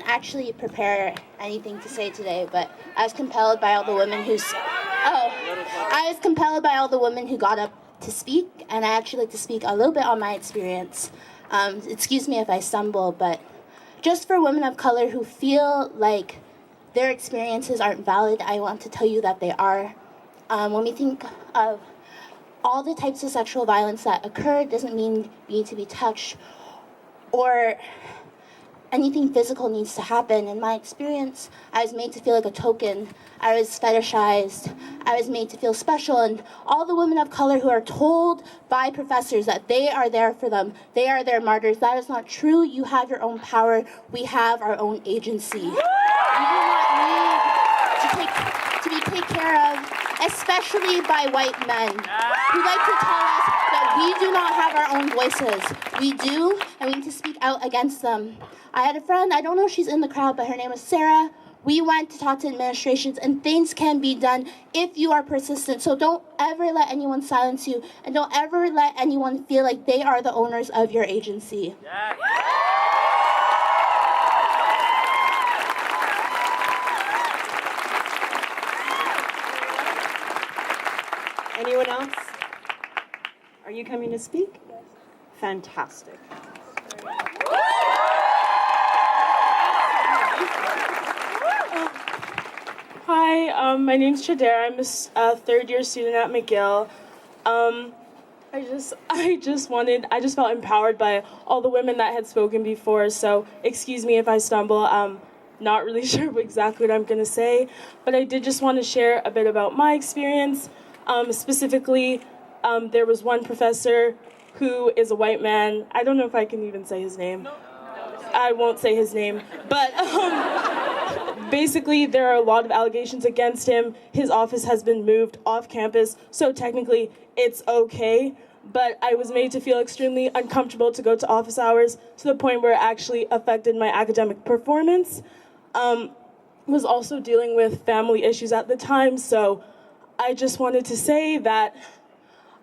actually prepare anything to say today, but I was compelled by all the women who got up to speak, and I actually like to speak a little bit on my experience. Excuse me if I stumble, but just for women of color who feel like their experiences aren't valid, I want to tell you that they are. When we think of all the types of sexual violence that occur, doesn't mean you need to be touched or anything physical needs to happen. In my experience, I was made to feel like a token. I was fetishized. I was made to feel special. And all the women of color who are told by professors that they are there for them, they are their martyrs, that is not true. You have your own power. We have our own agency. We do not need to be taken care of, especially by white men who like to tell us that we do not have our own voices. We do, and we need to speak out against them. I had a friend, I don't know if she's in the crowd, but her name was Sarah. We went to talk to administrations, and things can be done if you are persistent. So don't ever let anyone silence you, and don't ever let anyone feel like they are the owners of your agency. Yeah. Anyone else? Are you coming to speak? Yes. Fantastic. Hi, my name's Chadera. I'm a third-year student at McGill. I just felt empowered by all the women that had spoken before. So excuse me if I stumble. I'm not really sure exactly what I'm gonna say, but I did just want to share a bit about my experience. Specifically, there was one professor who is a white man. I don't know if I can even say his name. I won't say his name, but basically there are a lot of allegations against him. His office has been moved off campus, so technically it's okay, but I was made to feel extremely uncomfortable to go to office hours to the point where it actually affected my academic performance. Was also dealing with family issues at the time, so I just wanted to say that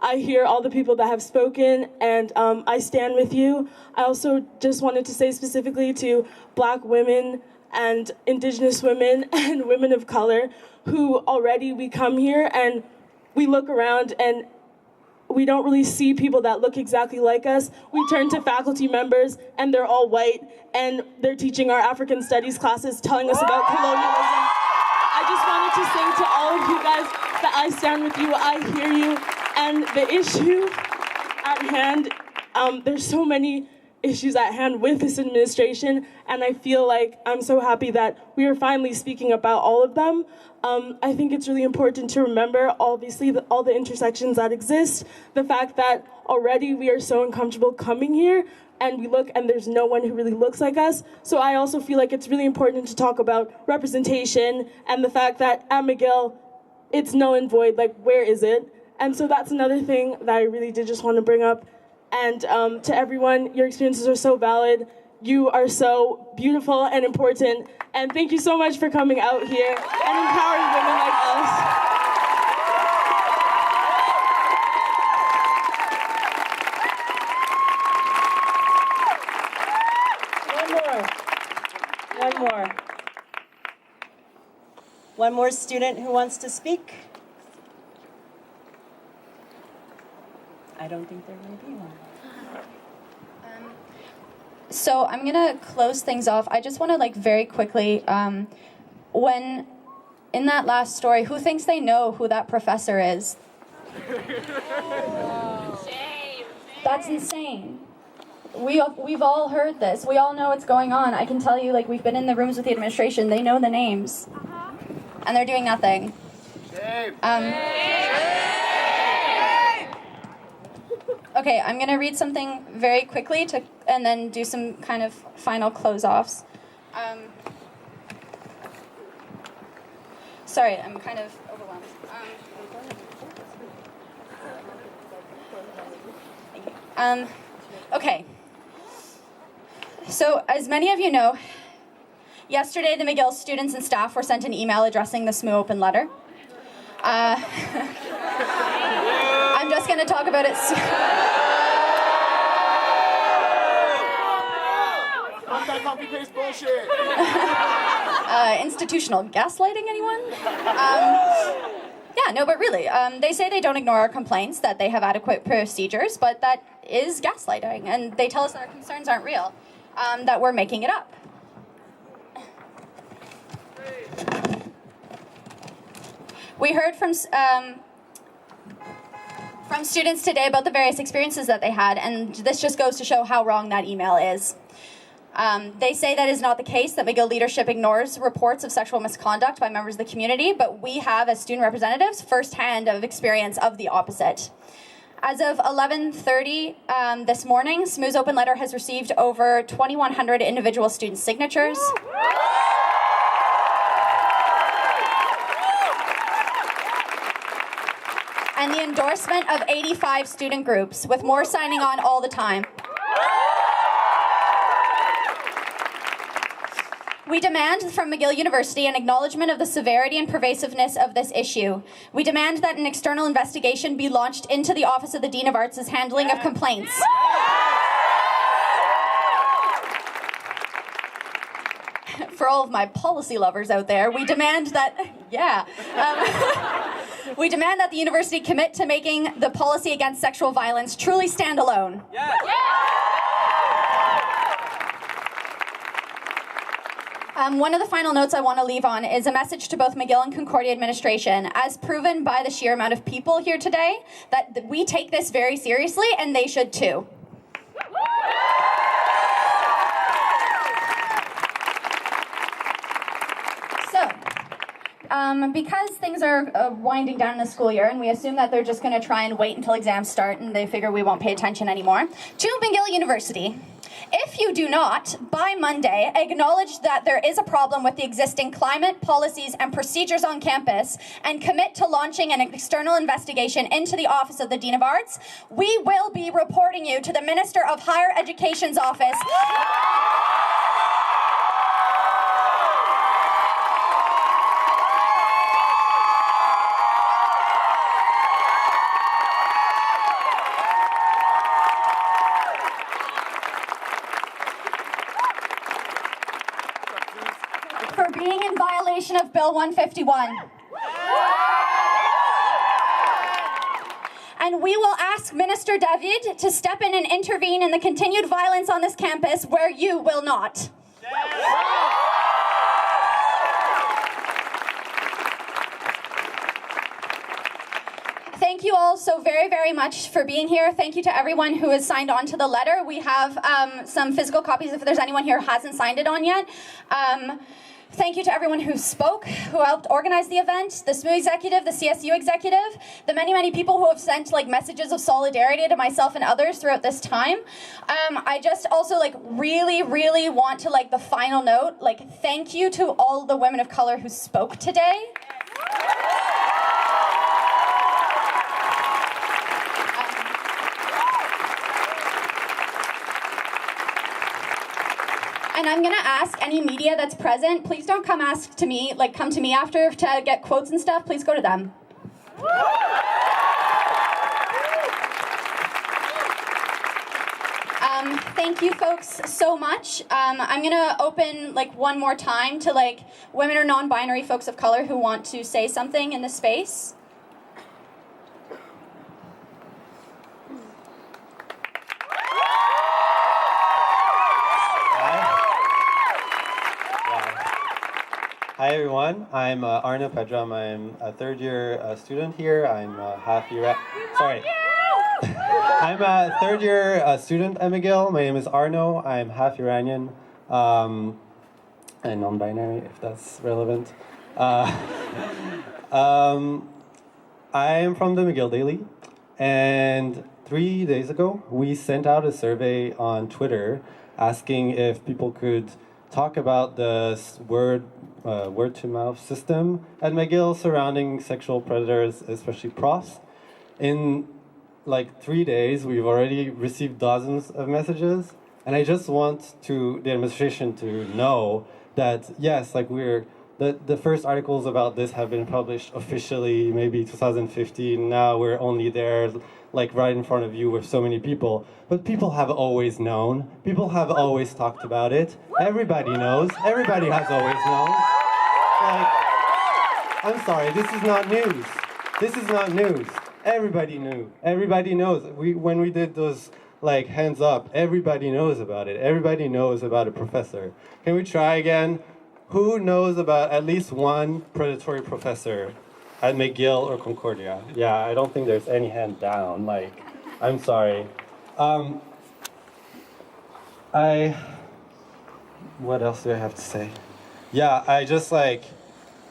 I hear all the people that have spoken, and I stand with you. I also just wanted to say specifically to Black women and Indigenous women and women of color who already we come here and we look around and we don't really see people that look exactly like us. We turn to faculty members and they're all white and they're teaching our African studies classes, telling us about colonialism. I just wanted to say to all of you guys that I stand with you, I hear you, and the issue at hand, there's so many issues at hand with this administration, and I feel like I'm so happy that we are finally speaking about all of them. I think it's really important to remember, obviously, all the intersections that exist, the fact that already we are so uncomfortable coming here, and we look and there's no one who really looks like us. So I also feel like it's really important to talk about representation and the fact that at McGill, it's null and void, like where is it? And so that's another thing that I really did just want to bring up. And to everyone, your experiences are so valid. You are so beautiful and important. And thank you so much for coming out here and empowering women like us. One more student who wants to speak? I don't think there will be one. So I'm gonna close things off. I just want to very quickly, when in that last story, who thinks they know who that professor is? Shame. That's insane. We've all heard this. We all know what's going on. I can tell you, we've been in the rooms with the administration. They know the names, and they're doing nothing. Shame. Okay, I'm going to read something very quickly and then do some kind of final close-offs. Sorry, I'm kind of overwhelmed. Okay. So, as many of you know, yesterday the McGill students and staff were sent an email addressing the SMU open letter. I'm just going to talk about it. that copy-paste bullshit. Institutional gaslighting, anyone? Yeah, no, but really, they say they don't ignore our complaints, that they have adequate procedures, but that is gaslighting, and they tell us that our concerns aren't real, that we're making it up. We heard from students today about the various experiences that they had, and this just goes to show how wrong that email is. They say that is not the case, that McGill leadership ignores reports of sexual misconduct by members of the community, but we have, as student representatives, firsthand of experience of the opposite. As of 11:30 this morning, SMU's open letter has received over 2,100 individual student signatures. And the endorsement of 85 student groups, with more signing on all the time. We demand from McGill University an acknowledgement of the severity and pervasiveness of this issue. We demand that an external investigation be launched into the Office of the Dean of Arts' handling of complaints. For all of my policy lovers out there, we demand that, we demand that the university commit to making the policy against sexual violence truly stand alone. One of the final notes I want to leave on is a message to both McGill and Concordia administration, as proven by the sheer amount of people here today, that we take this very seriously, and they should too. So, because things are winding down in the school year, and we assume that they're just going to try and wait until exams start, and they figure we won't pay attention anymore, to McGill University. If you do not, by Monday, acknowledge that there is a problem with the existing climate, policies, and procedures on campus, and commit to launching an external investigation into the Office of the Dean of Arts, we will be reporting you to the Minister of Higher Education's office. For being in violation of Bill 151. And we will ask Minister David to step in and intervene in the continued violence on this campus where you will not. Thank you all so very, very much for being here. Thank you to everyone who has signed on to the letter. We have some physical copies if there's anyone here who hasn't signed it on yet. Thank you to everyone who spoke, who helped organize the event, the SMU executive, the CSU executive, the many, many people who have sent messages of solidarity to myself and others throughout this time. I just also really, really want to the final note, thank you to all the women of color who spoke today. And I'm gonna ask any media that's present, please don't come to me after to get quotes and stuff. Please go to them. Thank you folks so much. I'm gonna open one more time to women or non-binary folks of color who want to say something in the space. Hi everyone, I'm Arno Pedram. I'm a third-year student here. I'm I'm a third-year student at McGill. My name is Arno. I'm half Iranian and non-binary, if that's relevant. I am from the McGill Daily, and 3 days ago we sent out a survey on Twitter asking if people could talk about the word-to-mouth system at McGill surrounding sexual predators, especially profs. In 3 days, we've already received dozens of messages, and I just want the administration to know that yes, we're the first articles about this have been published officially maybe 2015. Now we're only there like right in front of you with so many people. But people have always known. People have always talked about it. Everybody knows. Everybody has always known. Like, I'm sorry, this is not news. This is not news. Everybody knew. Everybody knows. When we did those like hands up, everybody knows about it. Everybody knows about a professor. Can we try again? Who knows about at least one predatory professor at McGill or Concordia? Yeah, I don't think there's any hand down. Like, I'm sorry. What else do I have to say? Yeah, I just like,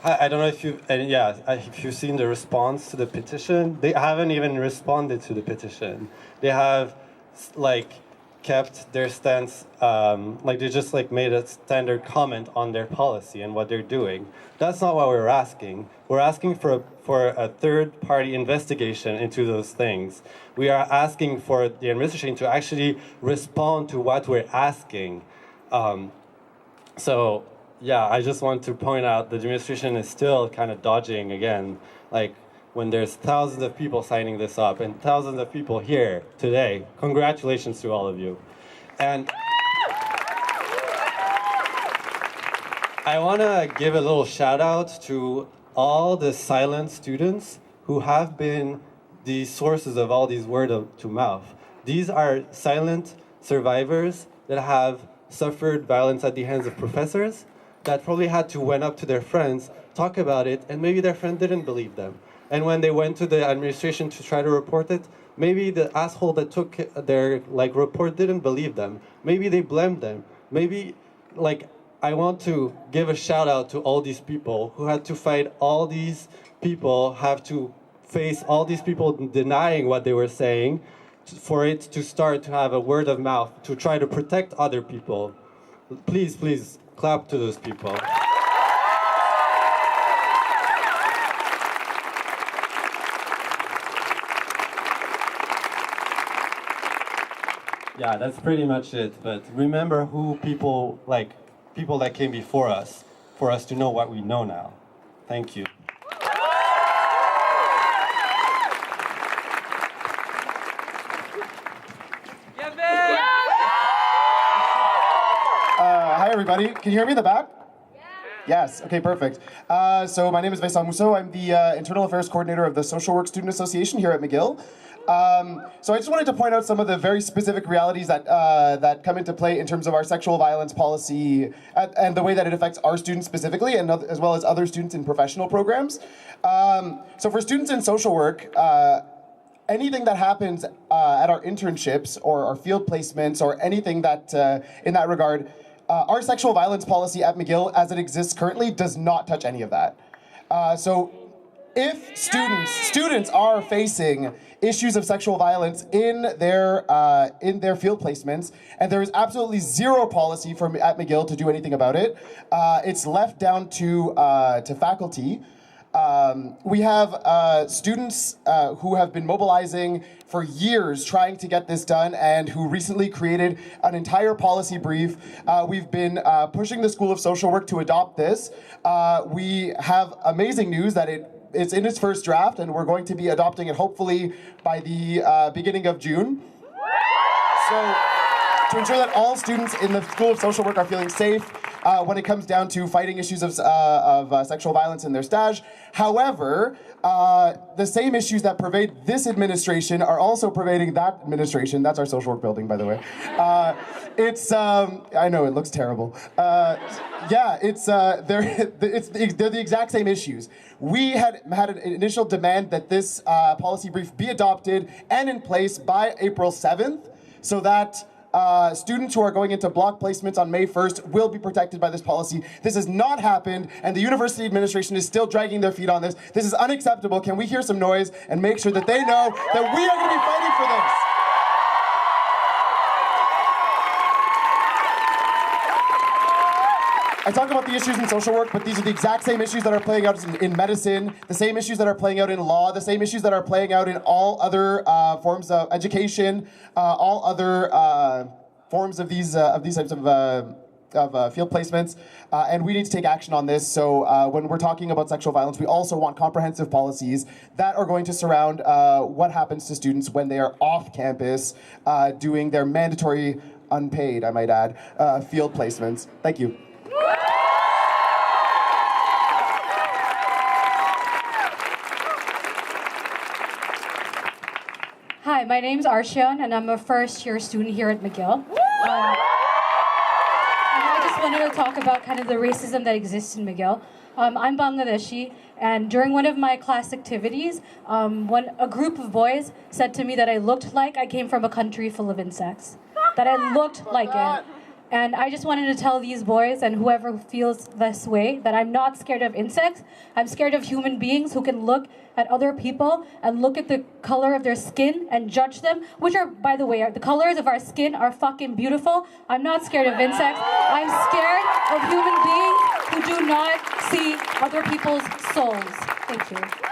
I don't know if you, and yeah, if you've seen the response to the petition, they haven't even responded to the petition. They have like kept their stance, like they just like made a standard comment on their policy and what they're doing. That's not what we're asking. We're asking for a third-party investigation into those things. We are asking for the administration to actually respond to what we're asking. So yeah, I just want to point out the administration is still kind of dodging again, like when there's thousands of people signing this up and thousands of people here today. Congratulations to all of you. And I want to give a little shout out to all the silent students who have been the sources of all these word to mouth. These are silent survivors that have suffered violence at the hands of professors that probably had to went up to their friends, talk about it, and maybe their friend didn't believe them. And when they went to the administration to try to report it, maybe the asshole that took their like report didn't believe them. Maybe they blamed them. Maybe, like, I want to give a shout out to all these people who had to fight all these people, have to face all these people denying what they were saying, for it to start to have a word of mouth to try to protect other people. Please, please clap to those people. Yeah, that's pretty much it. But remember who people that came before us, for us to know what we know now. Thank you. Hi, everybody. Can you hear me in the back? Yes. Okay, perfect. So my name is Vincent Mousseau. I'm the Internal Affairs Coordinator of the Social Work Student Association here at McGill. So I just wanted to point out some of the very specific realities that that come into play in terms of our sexual violence policy and the way that it affects our students specifically, and as well as other students in professional programs. So for students in social work, anything that happens at our internships or our field placements or anything that in that regard, our sexual violence policy at McGill, as it exists currently, does not touch any of that. So if students are facing issues of sexual violence in their field placements, and there is absolutely zero policy at McGill to do anything about it, it's left down to faculty. We have students who have been mobilizing for years trying to get this done and who recently created an entire policy brief. We've been pushing the School of Social Work to adopt this. We have amazing news that it's in its first draft, and we're going to be adopting it hopefully by the beginning of June. So to ensure that all students in the School of Social Work are feeling safe when it comes down to fighting issues of sexual violence in their stage. However, the same issues that pervade this administration are also pervading that administration. That's our social work building, by the way. I know, it looks terrible. Yeah, they're the exact same issues. We had an initial demand that this policy brief be adopted and in place by April 7th, so that students who are going into block placements on May 1st will be protected by this policy. This has not happened, and the university administration is still dragging their feet on this. This is unacceptable. Can we hear some noise and make sure that they know that we are going to be fighting for this? I talk about the issues in social work, but these are the exact same issues that are playing out in medicine, the same issues that are playing out in law, the same issues that are playing out in all other forms of education, all other forms of these types of field placements, and we need to take action on this. So when we're talking about sexual violence, we also want comprehensive policies that are going to surround what happens to students when they are off campus doing their mandatory, unpaid, I might add, field placements. Thank you. Hi, my name's Arshion, and I'm a first-year student here at McGill. And I just wanted to talk about kind of the racism that exists in McGill. I'm Bangladeshi, and during one of my class activities, a group of boys said to me that I looked like I came from a country full of insects. That I looked like it. And I just wanted to tell these boys and whoever feels this way that I'm not scared of insects. I'm scared of human beings who can look at other people and look at the color of their skin and judge them, which are, by the way, the colors of our skin are fucking beautiful. I'm not scared of insects. I'm scared of human beings who do not see other people's souls. Thank you.